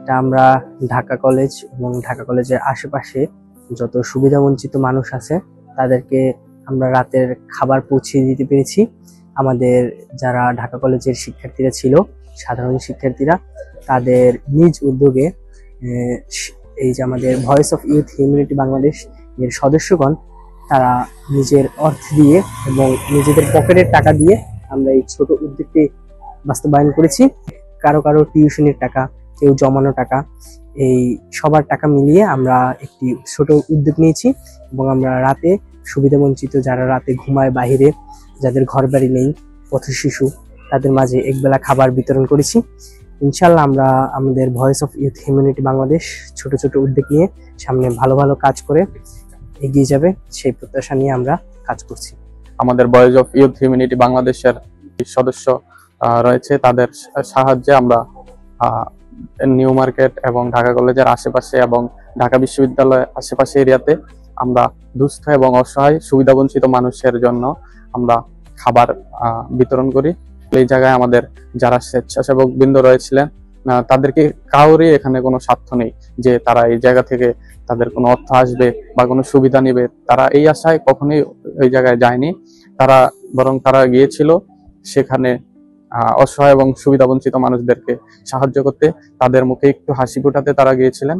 এটা আমরা ঢাকা কলেজ এবং ঢাকা কলেজের আশেপাশে যত সুবিধা বঞ্চিত মানুষ আছে তাদেরকে আমরা রাতের খাবার পৌঁছে দিতে পেরেছি। আমাদের যারা ঢাকা কলেজের শিক্ষার্থীরা ছিল, সাধারণ শিক্ষার্থীরা, তাদের নিজ উদ্যোগে এই যে আমাদের voice of youth humanity Bangladesh এর সদস্যগণ তারা নিজের অর্থ দিয়ে এবং নিজেদের পকেটের টাকা দিয়ে আমরা এই ছোট উদ্যোগটি বাস্তবায়ন করেছি। কারো কারো টিউশনের টাকা, কেউ জমানো টাকা, এই সবার টাকা মিলিয়ে আমরা একটি ছোট উদ্যোগ নিয়েছি এবং আমরা রাতে সুবিধাবঞ্চিত যারা রাতে ঘুমায় বাহিরে, যাদের ঘর বাড়ি নেই, পথ শিশু, তাদের মাঝে একবেলা খাবার বিতরণ করেছি। ইনশাল্লাহ আমরা আমাদের voice of youth humanity Bangladesh ছোট ছোট উদ্যোগ নিয়ে সামনে ভালো ভালো কাজ করে এগিয়ে যাবে, সেই প্রত্যাশা নিয়ে আমরা কাজ করছি। আমাদের ভয়েস অফ ইউথ হিউম্যানিটি বাংলাদেশের সদস্য রয়েছে, তাদের সাহায্যে আমরা নিউ মার্কেট এবং ঢাকা কলেজের আশেপাশে এবং ঢাকা বিশ্ববিদ্যালয়ের আশেপাশে এরিয়াতে আমরা দুস্থ এবং অসহায় সুবিধাবঞ্চিত মানুষের জন্য আমরা খাবার বিতরণ করি। এই জায়গায় আমাদের যারা স্বেচ্ছাসেবক বৃন্দ রয়েছিলেন তাদেরকে কাউরই এখানে কোনো স্বার্থ নেই যে তারা এই জায়গা থেকে তাদের কোনো অর্থ আসবে বা কোনো সুবিধা নেবে, তারা এই আশায় কখনোই ওই জায়গায় যায়নি। তারা গিয়েছিল সেখানে অসহায় এবং সুবিধাবঞ্চিত মানুষদেরকে সাহায্য করতে, তাদের মুখে একটু হাসি ফোটাতে তারা গিয়েছিলেন।